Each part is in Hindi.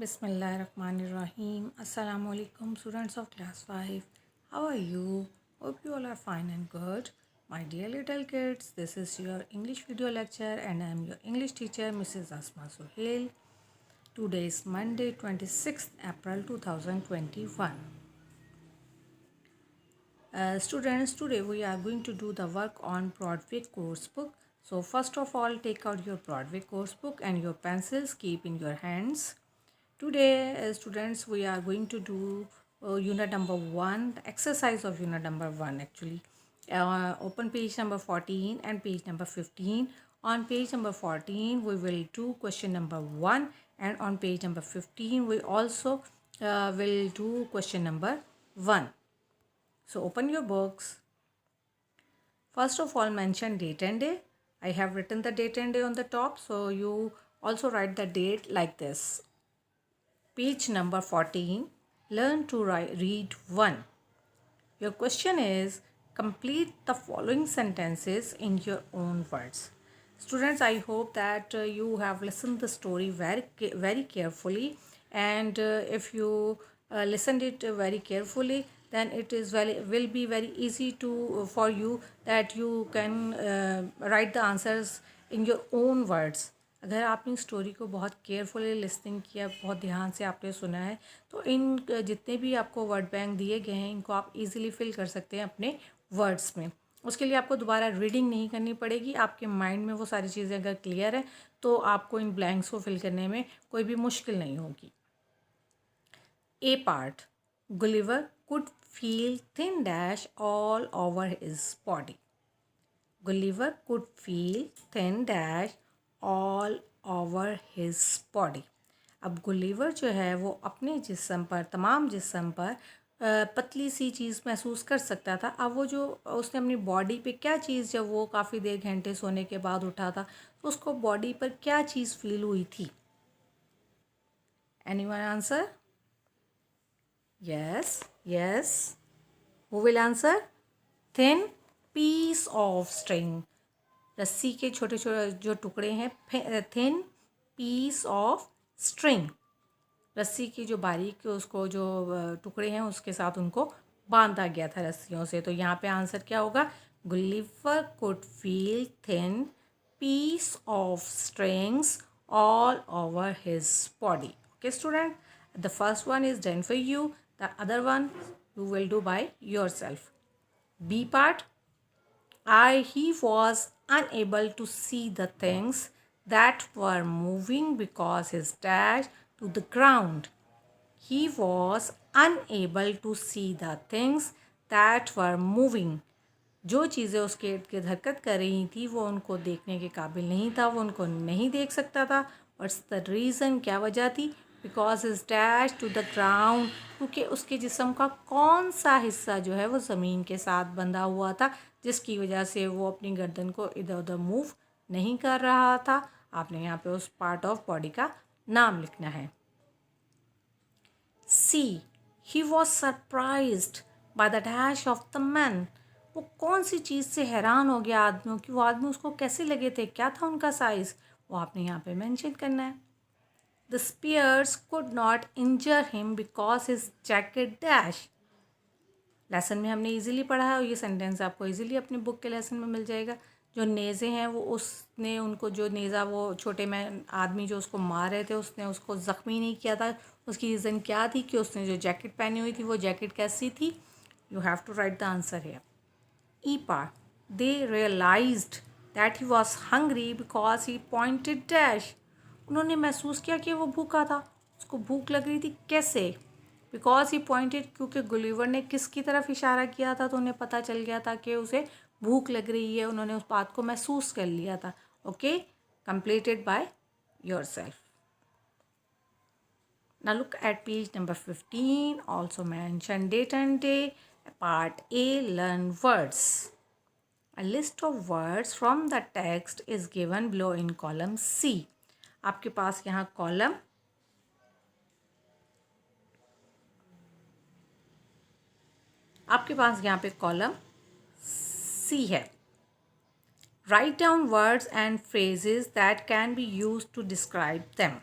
Bismillahirrahmanirrahim. Assalamu alaikum, students of class 5. How are you? Hope you all are fine and good. My dear little kids, this is your English video lecture and I am your English teacher, Mrs. Asma Suhail. Today is Monday, 26th April 2021. Students, today we are going to do the work on Broadway course book. So first of all, take out your Broadway course book and your pencils, keep in your hands. Today, students, we are going to do unit number 1, the exercise of unit number 1 actually. Open page number 14 and page number 15. On page number 14, we will do question number 1 and on page number 15, we also will do question number 1. So open your books. First of all, mention date and day. I have written the date and day on the top, so you also write the date like this. Page number 14. Learn to read 1. Your question is complete the following sentences in your own words. Students, I hope that you have listened the story very carefully, and if you listened it very carefully, then it is will be very easy to for you that you can write the answers in your own words. अगर आपने स्टोरी को बहुत केयरफुली लिसनिंग किया, बहुत ध्यान से आपने सुना है, तो इन जितने भी आपको वर्ड बैंक दिए गए हैं इनको आप इजीली फिल कर सकते हैं अपने वर्ड्स में. उसके लिए आपको दोबारा रीडिंग नहीं करनी पड़ेगी. आपके माइंड में वो सारी चीज़ें अगर क्लियर है तो आपको इन ब्लैंक्स को फिल करने में कोई भी मुश्किल नहीं होगी. A part. Gulliver could feel thin dash all over his body. Gulliver could feel thin dash all over his body. अब गुलिवर जो है वो अपने जिस्म पर, तमाम जिस्म पर पतली सी चीज़ महसूस कर सकता था. अब वो जो उसने अपनी बॉडी पे क्या चीज़, जब वो काफ़ी देर घंटे सोने के बाद उठा था तो उसको बॉडी पर क्या चीज़ फील हुई थी? Anyone answer? yes. Who will answer? Thin piece of string. रस्सी के छोटे छोटे जो टुकड़े हैं, थिन पीस ऑफ स्ट्रिंग. रस्सी की जो बारीक उसको जो टुकड़े हैं उसके साथ उनको बांधा गया था रस्सियों से. तो यहाँ पे आंसर क्या होगा? Gulliver could feel thin piece of strings all over his body. Okay student, the first one is done for you, the other one you will do by yourself. B part. He was unable to see the things that were moving because his dash to the ground. He was unable to see the things that were moving. जो चीज़ें उसके इर्द गिर्द हरकत कर रही थी वो उनको देखने के काबिल नहीं था, वो उनको नहीं देख सकता था. What's the reason? क्या वजह थी? Because is dash to the ground. क्योंकि उसके जिस्म का कौन सा हिस्सा जो है वो ज़मीन के साथ बंधा हुआ था, जिसकी वजह से वो अपनी गर्दन को इधर उधर मूव नहीं कर रहा था. आपने यहाँ पे उस पार्ट ऑफ बॉडी का नाम लिखना है. C. He was surprised by the dash of the man. वो कौन सी चीज़ से हैरान हो गया आदमियों की, वो आदमी उसको कैसे लगे थे, क्या था उनका साइज़, वो आपने यहाँ पे मेंशन करना है. The spears could not injure him because his jacket dash. Lesson में हमने इजीली पढ़ा है और ये सेंटेंस आपको इजीली अपनी बुक के लेसन में मिल जाएगा. जो नेज़े हैं वो उसने उनको जो नेज़ा वो छोटे में आदमी जो उसको मार रहे थे उसने उसको ज़ख्मी नहीं किया था. उसकी रीज़न क्या थी कि उसने जो जैकेट पहनी हुई थी वो जैकेट कैसी थी? You have to write the answer here. E part. They realized that he was hungry because he pointed dash. उन्होंने महसूस किया कि वो भूखा था, उसको भूख लग रही थी. कैसे? बिकॉज ही पॉइंटेड, क्योंकि गुलिवर ने किसकी तरफ इशारा किया था तो उन्हें पता चल गया था कि उसे भूख लग रही है. उन्होंने उस बात को महसूस कर लिया था. Okay, completed by your self. Now look at page number 15. Also mention date and day. Part A, learn words. A list of words from the text is given below in column C. आपके पास यहाँ कॉलम पे कॉलम सी है. Write down words and phrases that can be used to describe them.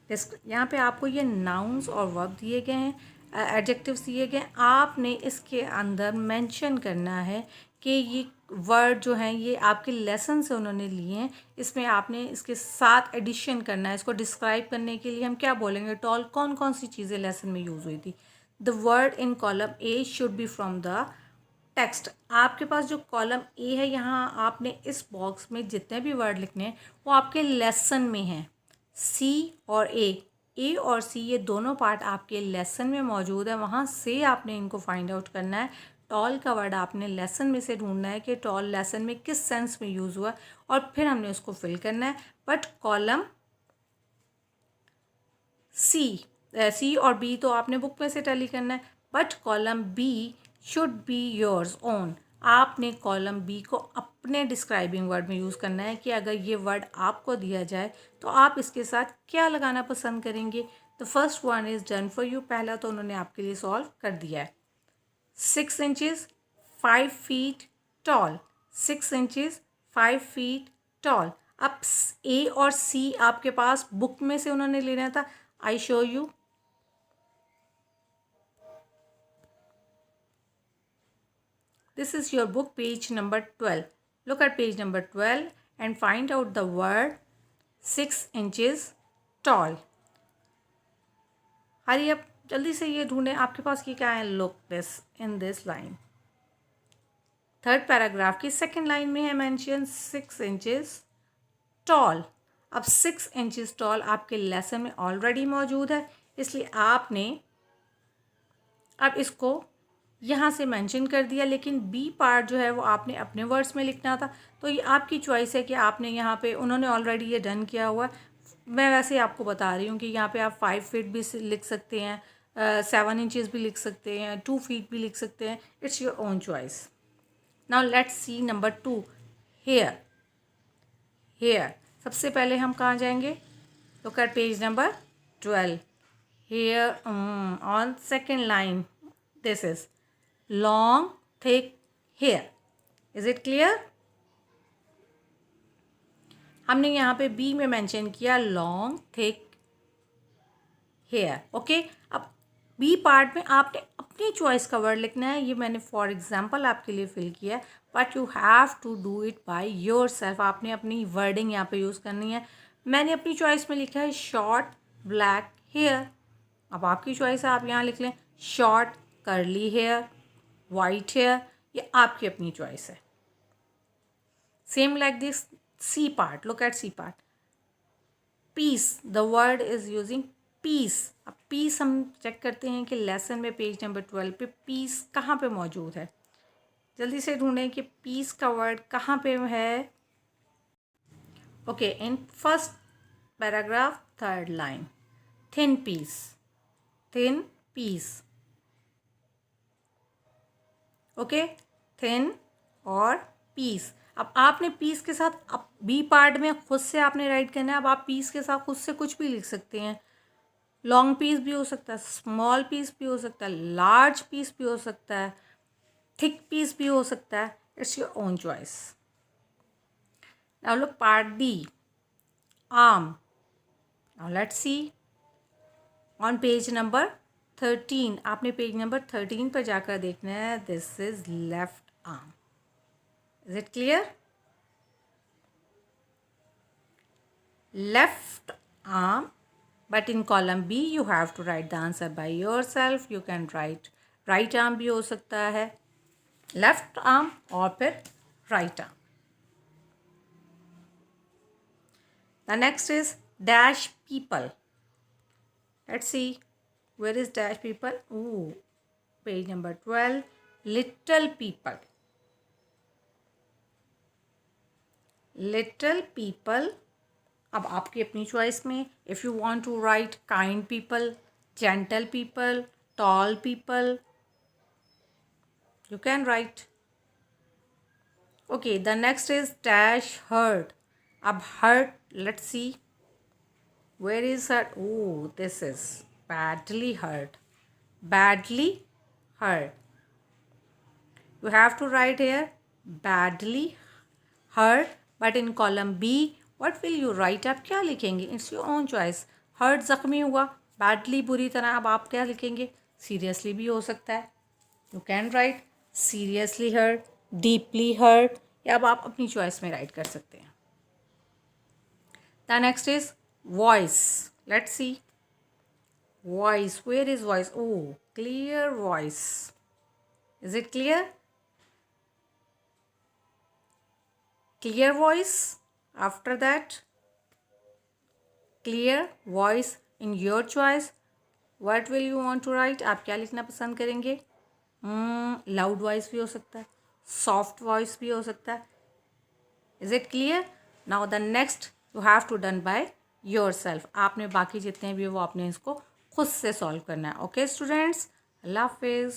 यहाँ पे आपको ये नाउन्स और वर्ब दिए गए हैं, एडजेक्टिव्स दिए गए हैं। आपने इसके अंदर मेंशन करना है कि ये वर्ड जो हैं ये आपके लेसन से उन्होंने लिए हैं। इसमें आपने इसके साथ एडिशन करना है। इसको डिस्क्राइब करने के लिए हम क्या बोलेंगे, टॉल कौन कौन सी चीज़ें लेसन में यूज़ हुई थी। The word in column A should be from the text. आपके पास जो कॉलम ए है, यहाँ आपने इस बॉक्स में जितने भी वर्ड लिखने हैं वो आपके लेसन में हैं। सी और ए और सी ये दोनों पार्ट आपके लेसन में मौजूद है, वहाँ से आपने इनको फाइंड आउट करना है। टॉल का वर्ड आपने लेसन में से ढूंढना है कि टॉल लेसन में किस सेंस में यूज़ हुआ, और फिर हमने उसको फिल करना है। बट कॉलम सी और बी तो आपने बुक में से टैली करना है, but column B should be yours own. आपने कॉलम बी को अपने डिस्क्राइबिंग वर्ड में यूज़ करना है कि अगर ये वर्ड आपको दिया जाए तो आप इसके साथ क्या लगाना पसंद करेंगे। The first one is done for you. पहला तो उन्होंने आपके लिए सॉल्व कर दिया है। 6 inches 5 feet tall. 6 inches 5 feet tall. अब ए और सी आपके पास बुक में से उन्होंने लेना था। I show you. This is your book, page number 12. Look at page number 12 and find out the word 6 inches tall. हरी अब जल्दी से ये ढूंढें आपके पास ये क्या है। Look this in this line. Third paragraph की सेकंड लाइन में है मेंशन 6 inches tall. अब 6 inches tall आपके लेसन में ऑलरेडी मौजूद है, इसलिए आपने अब इसको यहाँ से मेंशन कर दिया। लेकिन बी पार्ट जो है वो आपने अपने वर्ड्स में लिखना था, तो ये आपकी चॉइस है कि आपने यहाँ पे, उन्होंने ऑलरेडी ये डन किया हुआ है। मैं वैसे आपको बता रही हूँ कि यहाँ पे आप 5 फीट भी लिख सकते हैं, 7 इंचज़ भी लिख सकते हैं, 2 फीट भी लिख सकते हैं। It's your own choice. Now let's see number 2, hair. Hair सबसे पहले हम कहाँ जाएंगे, look at page number 12. Here on second line, this is long thick hair. Is it clear? हमने यहाँ पे बी में मेंशन किया लॉन्ग थिक हेयर। ओके, अब बी पार्ट में आपने अपनी चॉइस का वर्ड लिखना है। ये मैंने फॉर एग्जांपल आपके लिए फिल किया है, but you have to do it by yourself. आपने अपनी वर्डिंग यहाँ पे यूज़ करनी है। मैंने अपनी चॉइस में लिखा है शॉर्ट ब्लैक हेयर। अब आपकी चॉइस है, आप यहाँ लिख लें short curly hair, white hair, ये आपकी अपनी चॉइस है। Same like this C part, look at C part. Piece, the word is using piece. अब पीस हम चेक करते हैं कि लेसन में पेज नंबर 12 पे पीस कहाँ पे मौजूद है। जल्दी से ढूंढें कि पीस का वर्ड कहाँ पे है। Okay, in first paragraph third line, thin piece, thin piece. Okay, thin और पीस। अब आपने पीस के साथ अब बी पार्ट में खुद से आपने राइट करना है। अब आप पीस के साथ खुद से कुछ भी लिख सकते हैं। लॉन्ग पीस भी हो सकता है, स्मॉल पीस भी हो सकता है, लार्ज पीस भी हो सकता है, थिक पीस भी हो सकता है। It's your own choice. Now look part D, arm. Now let's C on page number 13। आपने पेज नंबर 13 पर जाकर देखना है। This is left arm. Is it clear? Left arm, but in column B you have to write the answer by yourself. You can write right arm भी हो सकता है, left arm और फिर right arm. The next is dash people. Let's see, where is dash people? Ooh, page number 12, little people. Little people. अब आपकी अपनी चॉइस में, if you want to write kind people, gentle people, tall people, you can write. Okay, the next is dash hurt. अब hurt, let's see where is hurt. Oh, this is badly hurt, badly hurt. You have to write here badly hurt, but in column B what will you write, आप क्या लिखेंगे? It's your own choice. Hurt ज़ख्मी हुआ, बैडली बुरी तरह। अब आप क्या लिखेंगे? सीरियसली भी हो सकता है। You can write seriously hurt, deeply hurt, या अब आप अपनी चॉइस में राइट कर सकते हैं। The next is voice. Let's see voice. Where is voice? Oh, clear voice. Is it clear? Clear voice. After that, clear voice in your choice. What will you want to write? आप क्या लिखना पसंद करेंगे? लाउड वॉइस भी हो सकता है, सॉफ्ट वॉइस भी हो सकता है। Is it clear? Now the next you have to done by yourself. आपने बाकी जितने भी वो आपने इसको खुद से सॉल्व करना है। ओके स्टूडेंट्स, अल्लाह हाफिज़।